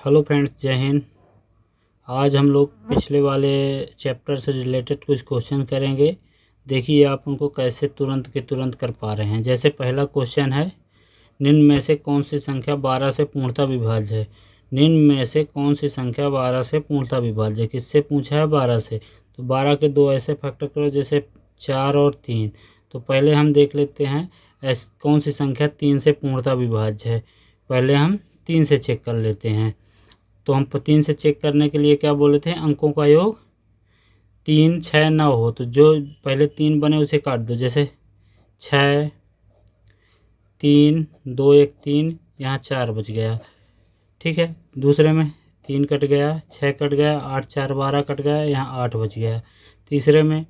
Hello friends, जय हिंद। आज हम लोग पिछले वाले चैप्टर से रिलेटेड कुछ क्वेश्चन करेंगे। देखिए आप उनको कैसे तुरंत के तुरंत कर पा रहे हैं। जैसे पहला क्वेश्चन है, निम्न में से कौन सी संख्या 12 से पूर्णतः विभाज्य है। निम्न में से कौन सी संख्या 12 से पूर्णतः विभाज्य है। किससे पूछा है? 12 से। तो 12 के दो ऐसे फैक्टर करो जैसे 4 और 3। तो पहले हम देख लेते हैं कौन सी संख्या 3 से पूर्णतः विभाज्य है। पहले हम 3 से चेक कर लेते हैं। तो हम 3 से चेक करने के लिए क्या बोले थे? अंकों का योग 3, 6, 9 हो। तो जो पहले 3 बने उसे काट दो, जैसे 6, 3, 2, 1, 3, यहाँ 4 बच गया। ठीक है। दूसरे में 3 कट गया, 6 कट गया, 8, 4, 12 कट गया, यहाँ 8 बच गया। तीसरे में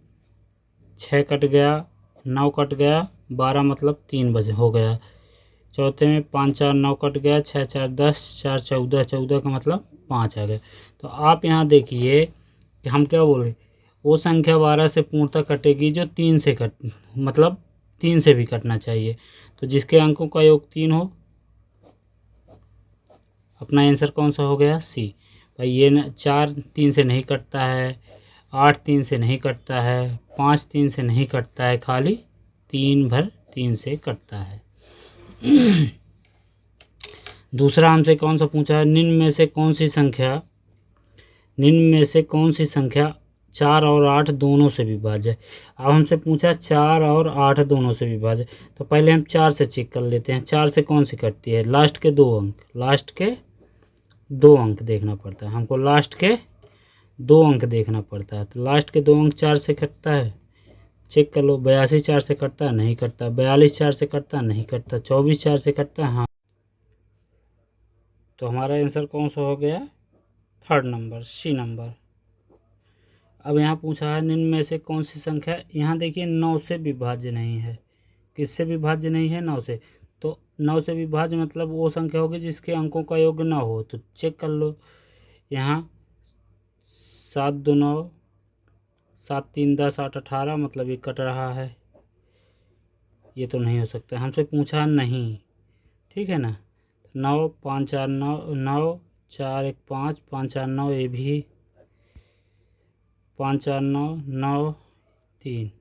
6 कट गया, 9 कट गया, 12 मतलब 3 बच हो गया। चौथे में 5, 4, 9 कट गया, 6, 4, 10, 4, 14, 14 का मतलब 5 आ गया। तो आप यहाँ देखिए कि हम क्या बोल रहे, वो संख्या 12 से पूर्णतः कटेगी जो 3 से मतलब 3 से भी कटना चाहिए। तो जिसके अंकों का योग 3 हो, अपना आंसर कौन सा हो गया? सी। भाई ये 4 3 से नहीं कटता है, 8 3 से नहीं कटता है, 5 3 से नहीं कटता है, खाली 3 भर 3 से कटता है। दूसरा हमसे कौन सा पूछा है? निम्न में से कौन सी संख्या 4 और 8 दोनों से विभाज्य है। अब हमसे पूछा 4 और 8 दोनों से विभाज्य। तो पहले हम 4 से चेक कर लेते हैं। 4 से कौन सी कटती है? लास्ट के 2 अंक देखना पड़ता है हमको। लास्ट के 2 अंक देखना पड़ता है। तो लास्ट के 2 अंक 4 से कटता है, चेक कर लो। 82 4 से कटता है? नहीं कटता। 42 4 से कटता है? नहीं कटता। 24 4 से कटता है? हाँ। तो हमारा आंसर कौन सा हो गया? Third number, C number. अब यहाँ पूछा है निम्न में से कौन सी संख्या, यहाँ देखिए 9 से विभाज्य नहीं है। किससे विभाज्य नहीं है? 9 से। तो 9 से विभाज्य मतलब वो संख्या होगी जिसके अंकों का योग 9 हो। तो चेक कर लो, यहाँ 7 2 9, 7 3 10, 8 18 मतलब ये कट रहा है। ये तो नहीं हो सकता। हमसे पूछा नहीं, ठीक है ना। 9 5 4 9 9 4 1 5 5 4 9, ये भी 5 4 9 9 3,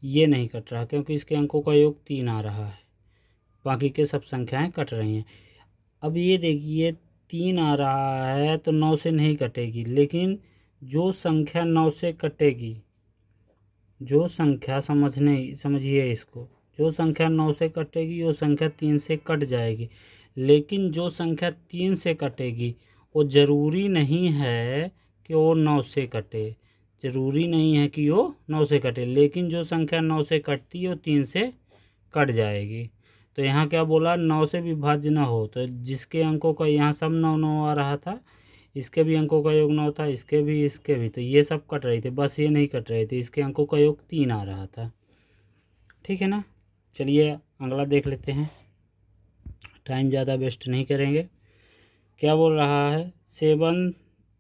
ये नहीं कट रहा क्योंकि इसके अंकों का योग 3 आ रहा है। बाकी के सब संख्याएं कट रही हैं। अब ये देखिए 3 आ रहा है तो 9 से नहीं कटेगी, लेकिन जो संख्या 9 से कटेगी, जो संख्या समझिए इसको, जो संख्या 9 से कटेगी वो संख्या 3 से कट जाएगी। लेकिन जो संख्या 3 से कटेगी वो ज़रूरी नहीं है कि वो 9 से कटे। ज़रूरी नहीं है कि वो 9 से कटे, लेकिन जो संख्या 9 से कटती है वो 3 से कट जाएगी। तो यहाँ क्या बोला? 9 से विभाज्य न हो। तो जिसके अंकों का यहाँ सब 9 9 आ रहा था, इसके भी अंकों का योग 9 था, इसके भी। तो ये सब कट रही थी, बस ये नहीं कट रही थी, इसके अंकों का योग 3 आ रहा था। ठीक है ना। चलिए अगला देख लेते हैं, टाइम ज़्यादा वेस्ट नहीं करेंगे। क्या बोल रहा है? 7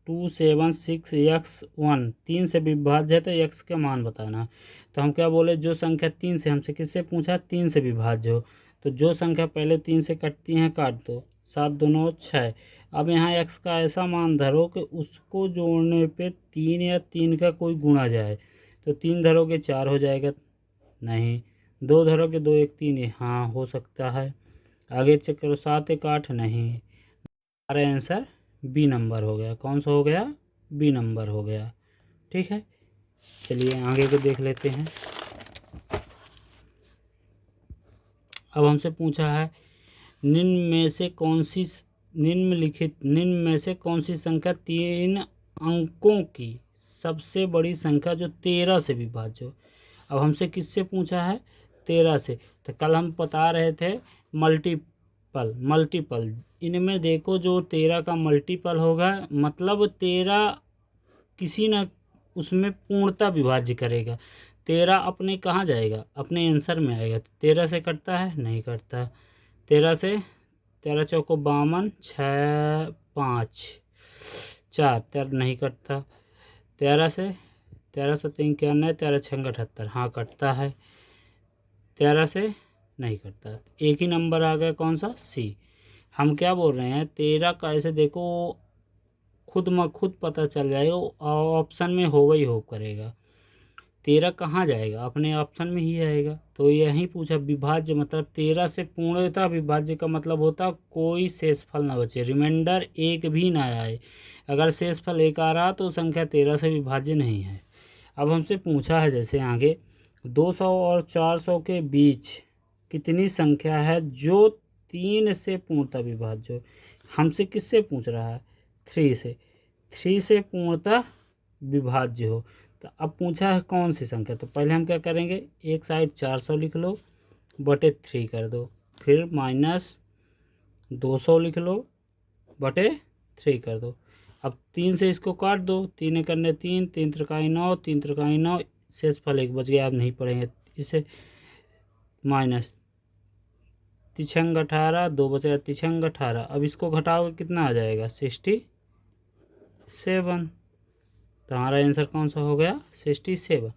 2 7 6 x1 3 से विभाज्य है तो x का मान बताना है। तो हम क्या बोले? जो संख्या 3 से, हमसे किससे पूछा? 3 से विभाज्य हो। तो जो संख्या पहले 3 से कटती हैं काट दो। 7 2 9 6। अब यहाँ x का ऐसा मान धरो कि उसको जोड़ने पे 3 या 3 का कोई गुणा जाए। तो 3 धरोगे 4 हो जाएगा? नहीं। 2 धरोगे 2 1 3, हाँ हो सकता है। आगे चेक करो, 7 1 8, नहीं। हमारा आंसर बी नंबर हो गया। कौन सा हो गया? बी नंबर हो गया। ठीक है। चलिए आगे को देख लेते हैं। अब हमसे पूछा है निम्न में से कौन सी संख्या 3 अंकों की सबसे बड़ी संख्या जो 13 से विभाज्य हो। अब हमसे किससे पूछा है? 13 से। तो कल हम बता रहे थे मल्टीपल। इनमें देखो जो 13 का मल्टीपल होगा मतलब 13 किसी न उसमें पूर्णता विभाज्य करेगा। 13 अपने कहाँ जाएगा? अपने आंसर में आएगा। 13 से कटता है? नहीं कटता। 13 से 13 चौको 52, 6 5 4, 13 नहीं कटता। 13 से 3 91, 13 6 78, हाँ कटता है। 13 से नहीं कटता। एक ही नंबर आ गया, कौन सा? सी। हम क्या बोल रहे हैं, 13 का ऐसे देखो खुद पता चल जाएगा, ऑप्शन में हो ही हो करेगा। 13 कहाँ जाएगा, अपने ऑप्शन में ही आएगा। तो यही पूछा विभाज्य मतलब 13 से पूर्णतः विभाज्य का मतलब होता कोई शेषफल ना बचे, रिमाइंडर एक भी ना आए। अगर शेषफल एक आ रहा तो संख्या 13 से विभाज्य नहीं है। अब हमसे पूछा है जैसे आगे 200 और 400 के बीच कितनी संख्या है जो 3 से पूर्णतः विभाज्य हो। हमसे किससे पूछ रहा है, 3 से, 3 से पूर्णतः विभाज्य हो। तो अब पूछा है कौन सी संख्या, तो पहले हम क्या करेंगे, एक साइड 400 लिख लो बटे 3 कर दो, फिर माइनस 200 लिख लो बटे 3 कर दो। अब 3 से इसको काट दो, 3 करने 3, 3 त्रिकाई 9, 3 त्रिकाई 9, शेषफल एक बच गया, अब नहीं पढ़ेंगे इसे। माइनस तिछंग 18, 2 बचेगा तिछंग 18। अब इसको घटाओगे कितना आ जाएगा, 67। तो हमारा आंसर कौन सा हो गया, 67।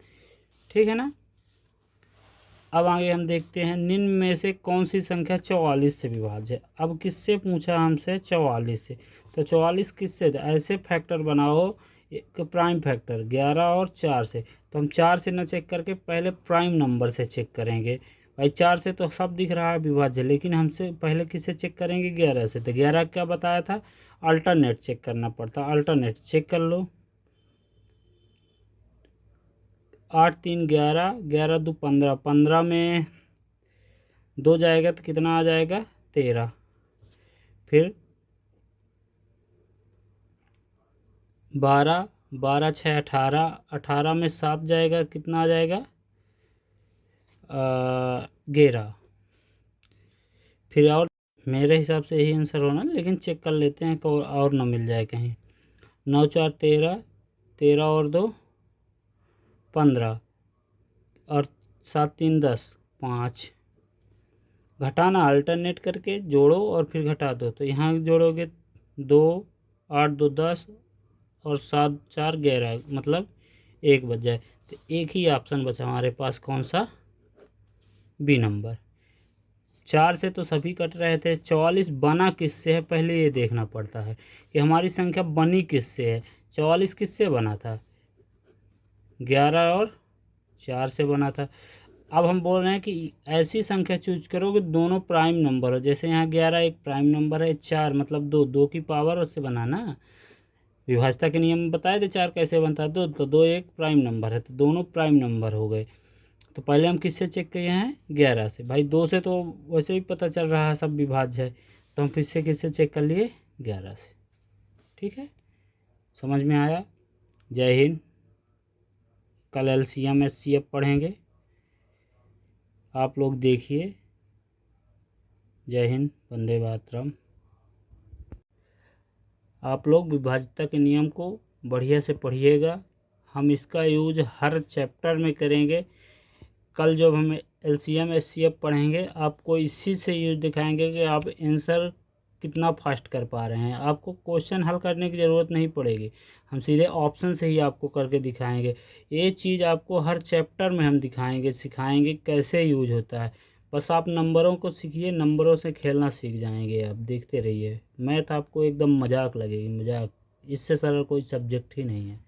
ठीक है ना। अब आगे हम देखते हैं निम्न में से कौन सी संख्या 44 से विभाज्य है। अब किससे पूछा हमसे, 44 से। तो 44 किससे, ऐसे फैक्टर बनाओ एक प्राइम फैक्टर 11 और 4 से। तो हम 4 से न चेक करके पहले प्राइम नंबर से चेक करेंगे। भाई 4 से तो सब दिख रहा है विभाज्य, लेकिन हमसे पहले किससे चेक करेंगे, 11 से। तो 11 क्या बताया था, अल्टरनेट चेक करना पड़ता, अल्टरनेट चेक कर लो। 8 3 11, 11 2 15, 15 में 2 जाएगा तो कितना आ जाएगा, 13। फिर 12, 12 6 18, 18 में 7 जाएगा कितना आ जाएगा, 11। फिर और मेरे हिसाब से यही आंसर होना, लेकिन चेक कर लेते हैं कि और ना मिल जाए कहीं। 9 4 13, 13 और 2 15, और 7 3 10, 5। घटाना अल्टरनेट करके जोड़ो और फिर घटा दो। तो यहाँ जोड़ोगे 2 8 2 10 और 7 4 11, मतलब 1 बच जाए। तो एक ही ऑप्शन बचा हमारे पास, कौन सा, बी नंबर। 4 से तो सभी कट रहे थे, 44 बना किससे है पहले ये देखना पड़ता है कि हमारी संख्या बनी किससे है। 44 किससे बना था, 11 और 4 से बना था। अब हम बोल रहे हैं कि ऐसी संख्या चूज करो कि दोनों प्राइम नंबर हो। जैसे यहाँ 11 एक प्राइम नंबर है, 4 मतलब 2, 2 की पावर उससे बनाना। विभाज्यता के नियम बताए थे 4 कैसे बनता है, 2, तो 2 एक प्राइम नंबर है, तो दोनों प्राइम नंबर हो गए। तो पहले हम किससे चेक किए हैं, 11 से। भाई 2 से तो वैसे भी पता चल रहा है सब विभाज्य है, तो हम फिर से किससे चेक कर लिए, 11 से। ठीक है, समझ में आया। जय हिंद। कल LCM SCF पढ़ेंगे, आप लोग देखिए। जय हिंद, वंदे मातरम। आप लोग विभाज्यता के नियम को बढ़िया से पढ़िएगा, हम इसका यूज हर चैप्टर में करेंगे। कल जब हम LCM SCF पढ़ेंगे, आपको इसी से यूज दिखाएंगे कि आप आंसर कितना फास्ट कर पा रहे हैं। आपको क्वेश्चन हल करने की ज़रूरत नहीं पड़ेगी, हम सीधे ऑप्शन से ही आपको करके दिखाएंगे। ये चीज़ आपको हर चैप्टर में हम दिखाएंगे, सिखाएंगे कैसे यूज होता है। बस आप नंबरों को सीखिए, नंबरों से खेलना सीख जाएंगे। आप देखते रहिए, मैथ आपको एकदम मजाक लगेगी, मजाक। इससे सरल कोई सब्जेक्ट ही नहीं है।